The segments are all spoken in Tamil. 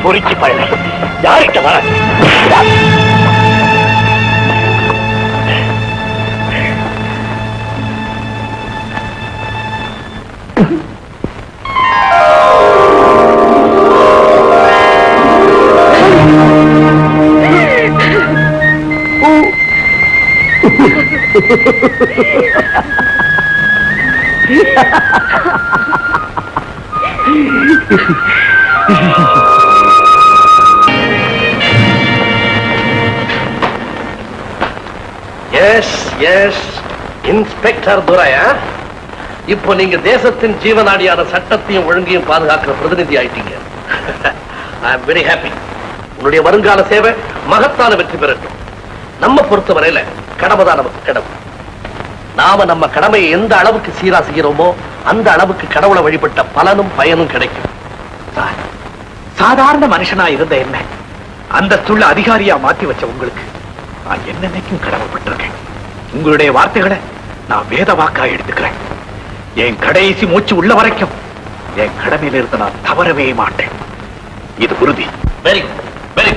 பொறிச்சு பழக யார்கிட்ட வர எஸ் எஸ் இன்ஸ்பெக்டர் துரையா, இப்போ நீங்க தேசத்தின் ஜீவநாடியான சட்டத்தையும் ஒழுங்கையும் பாதுகாக்கிற பிரதிநிதி ஆயிட்டீங்க. I am very happy. உன்னுடைய வருங்கால சேவை மகத்தான வெற்றி பெறட்டும். நம்ம பொறுத்தவரையில கடமைதான் நமக்கு கடமை. நாம நம்ம கடமையை எந்த அளவுக்கு சீரா செய்கிறோமோ அந்த அளவுக்கு கடவுளை வழிபட்ட பலனும் பயனும் கிடைக்கும். சாதாரண மனுஷனா இருந்த என்ன அந்த துள்ள அதிகாரியா மாத்தி வச்ச உங்களுக்கு நான் என்னைக்கும் கடமைப்பட்டிருக்கேன். உங்களுடைய வார்த்தைகளை நான் வேத வாக்கா எடுத்துக்கிறேன். என் கடைசி மூச்சு உள்ள வரைக்கும் என் கடமையில இருந்து நான் தவறவே மாட்டேன். இது உறுதி. வெரி வெரி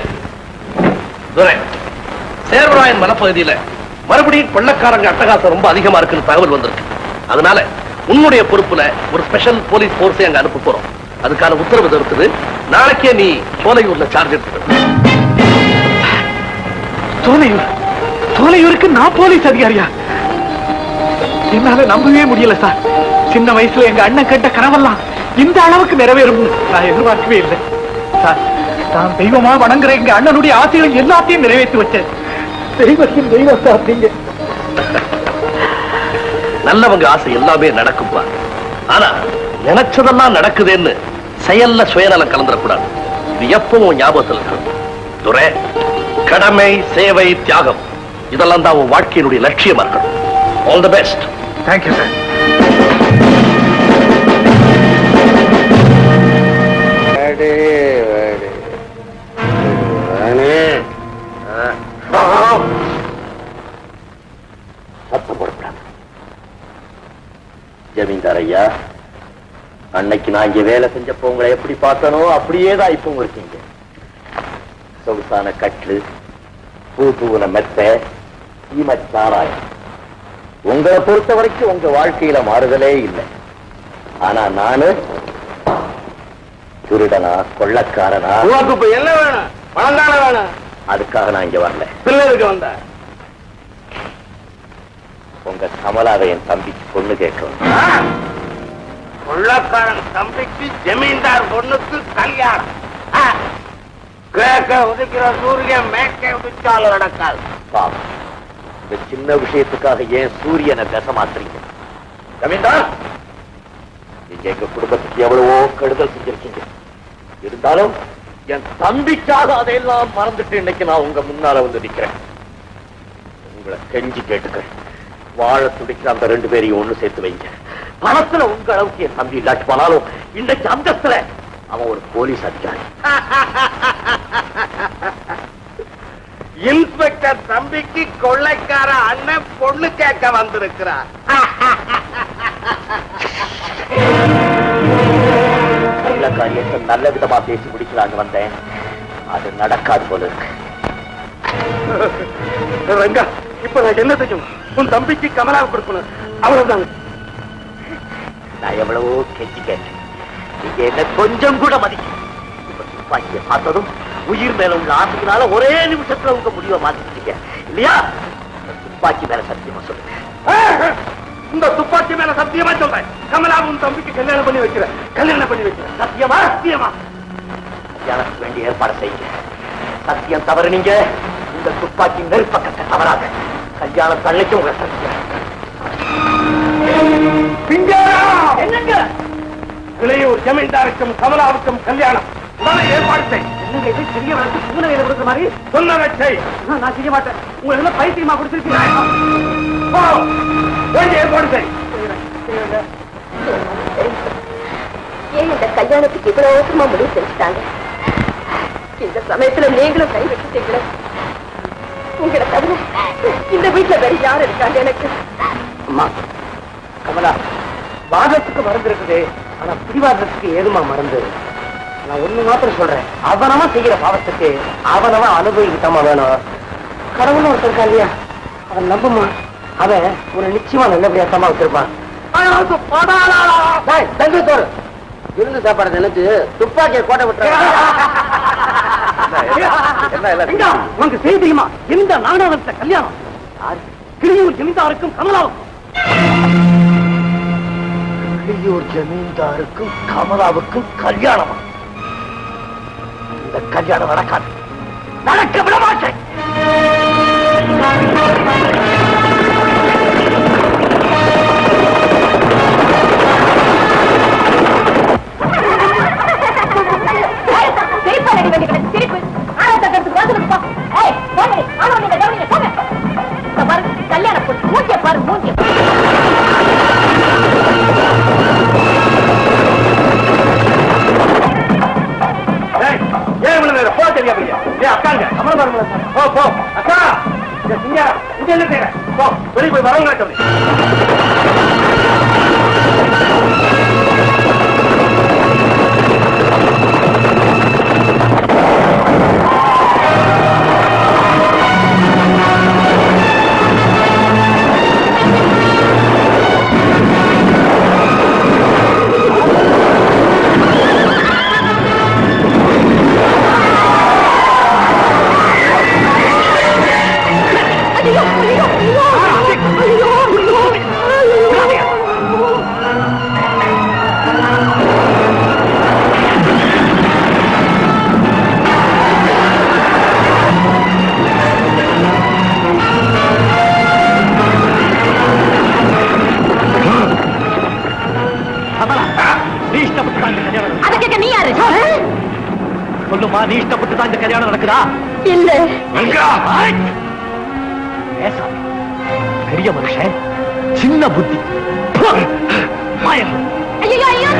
துரை, சேர்வராயன் மலைப்பகுதியில மறுபடியும் கொள்ளக்காரங்க அட்டகாசம் ரொம்ப அதிகமா இருக்குன்னு தகவல் வந்திருக்கு. அதனால உன்னுடைய பொறுப்புல ஒரு ஸ்பெஷல் போலீஸ் போர்ஸை அங்க அனுப்ப போறோம். அதுக்கான உத்தரவு இருக்குது. நாளைக்கே நீ சோலையூர்ல சார்ஜ் எடுத்து. சோலையூருக்கு நான் போலீஸ் அதிகாரியா? என்னால நம்பவே முடியல சார். சின்ன வயசுல எங்க அண்ணன் கேட்ட கனவெல்லாம் இந்த அளவுக்கு நிறைவேறும் நான் எதிர்பார்க்கவே இல்லை சார். நான் தெய்வமா வணங்குற எங்க அண்ணனுடைய ஆசைகள் எல்லாத்தையும் நிறைவேற்றி வச்சேன். தெய்வத்தின் தெய்வம் சார் நீங்க. நல்லவங்க ஆசை எல்லாமே நடக்கும்பா. ஆனா நினைச்சதெல்லாம் நடக்குதுன்னு செயல்ல சுயநலம் கலந்துடக்கூடாது. இது எப்பவும் ஞாபகத்தில் இருக்கணும். துரை, கடமை, சேவை, தியாகம் இதெல்லாம் தான் உன் வாழ்க்கையினுடைய லட்சியமா இருக்கணும். All the best. Thank you sir. ஜமீன்தார் ஐயா, அன்னைக்கு நான் இங்க வேலை செஞ்சப்போ உங்களை எப்படி பார்த்தனோ அப்படியேதான் இப்போ இருக்கீங்க. சொகுசான கட்லு, பூ தூவன மெத்த, ஈமச்சாராயம். உங்களை பொறுத்த வரைக்கும் உங்க வாழ்க்கையில மாறுதலே இல்லை. ஆனா நானு திருடனா, கொள்ளக்காரனா? என்ன வேணும்? பணம் தானே வேணும். அதுக்காக நான் இங்க வரல. பிள்ளைகளுக்கு வந்த உங்க கமலாவை என் தம்பிக்கு பொண்ணு கேட்கணும். கொள்ளக்காரன் தம்பிக்கு ஜமீன்தார் பொண்ணுக்கு கல்யாணம். கேட்க உதிக்கிற சூரியன் மேற்கே உதிச்சாலும் நடக்காது. பாவம், இந்த சின்ன விஷயத்துக்காக ஏன் சூரியனை தசை மாத்துறீங்க? ஜமீன்தார், நீங்க எங்க குடும்பத்துக்கு எவ்வளவோ கெடுதல் செஞ்சிருக்கீங்க. இருந்தாலும் என் தம்பிக்காக அதையெல்லாம் மறந்துட்டு இன்னைக்கு நான் உங்க முன்னால வந்து நிக்கிறேன். உங்களை கெஞ்சி கேட்டுக்கிறேன், வாழ துடிக்கிற அந்த 2 பேரையும் ஒண்ணு சேர்த்து வைங்க. பணத்துல உங்க அளவுக்கு என் தம்பி இல்லாட்டி போனாலும் இன்னைக்கு அந்தஸ்துல அவன் ஒரு போலீஸ் அதிகாரி. இன்ஸ்பெக்டர் தம்பிக்கு கொள்ளைக்கார அண்ணன் பொண்ணு கேட்க வந்திருக்கிறார். நல்ல காரியத்தை நல்ல விதமா பேசி முடிக்கலான்னு வந்தேன். அது நடக்காது போல இருக்கு. ரங்கா, இப்ப நான் என்ன செய்யும்? உன் தம்பிக்கு கமலாவை கொடுக்கணும், அவ்வளவுதான். நான் எவ்வளவோ கெஞ்சி கேட்டேன், நீங்க என்ன கொஞ்சம் கூட மதிக்க. இப்ப துப்பாக்கியை பார்த்ததும் உயிர் மேல உள்ள ஆசைக்குனால ஒரே நிமிஷத்துல உங்க முடிவை மாத்திட்டீங்க இல்லையா? துப்பாக்கி மேல சத்தியமா சொல்லுங்க. இந்த துப்பாக்கி மேல சத்தியமா சொல்றேன், கமலாவை உன் தம்பிக்கு கல்யாணம் பண்ணி வைக்கிறேன். கல்யாணம் பண்ணி வைக்கிறேன். சத்தியமா? சத்தியமா. கல்யாணத்துக்கு வேண்டிய ஏற்பாடு செய்யுங்க. சத்தியம் தவறு நீங்க இந்த துப்பாக்கி நெருப்பக்கத்தை தவறாக கல்யாணம் தள்ளிக்கு உங்களை சத்தியம். என்னங்க? இளையூர் ஜமீன்தாருக்கும் கமலாவுக்கும் கல்யாணம் உடனே ஏற்பாடு செய். என்னங்க இது சிறிய வளர்ச்சி பூனை வேலை கொடுக்குற மாதிரி? சொன்னதை செய். நான் செய்ய மாட்டேன். உங்களுக்கு என்ன பைத்தியமா கொடுத்துருக்கீங்க? ஏற்பாடு செய். ஏன் இந்த கல்யாணத்துக்கு இவ்வளவு அவசரமா முடிவு செஞ்சுட்டாங்க? இந்த சமயத்துல நீங்களும் கை வச்சுட்டீங்களே. உங்களை தவிர இந்த வீட்டுல வேற யாரு இருக்காங்க எனக்கு? அம்மா கமலா, வாதத்துக்கு மறந்து இருக்குது, ஆனா பிடிவாதத்துக்கு ஏதுமா மறந்து? நான் ஒண்ணு மாத்திரம் சொல்றேன், அவனவன் செய்யற பாவத்துக்கு அவனவன் அனுபவிக்கிட்டமா வேணும். கடவுள் ஒருத்தர் இருக்கா இல்லையா, அவன் நம்புமா, அவன் ஒரு நிச்சயமா நல்லபடியா தம்மா வச்சிருப்பான். தங்கத்தோடு விருந்து சாப்பாடு நினைச்சு துப்பாக்கிய கோட்டை விட்டு உனக்கு செய்தி தெரியுமா? இந்த நாடகத்தை கல்யாணம் கிளியூர் ஜமீன்தாருக்கும் கமலாவுக்கும். கிளியூர் ஜமீன்தாருக்கும் கமலாவுக்கும் கல்யாணமா? இந்த கல்யாணம் நடக்காது, நடக்க விட மாட்டேன். கல்யாணம் போட்டு மூஞ்சிய பாரு மூஞ்சிய. ஏன் இவ்வளவு நேரம்? போ தெரியாம அக்காங்க அமர பாருங்களா சார். போ போ அக்கா, இங்க என்ன செய்யற? போ வெளியே போய் வரவங்களா சொல்லி. சொல்லுமா, நீ இஷ்டப்பட்டு தான் இந்த கல்யாணம் நடக்குதா? இல்ல பெரிய மனுஷன், சின்ன புத்தி. ஐயோ ஐயோ,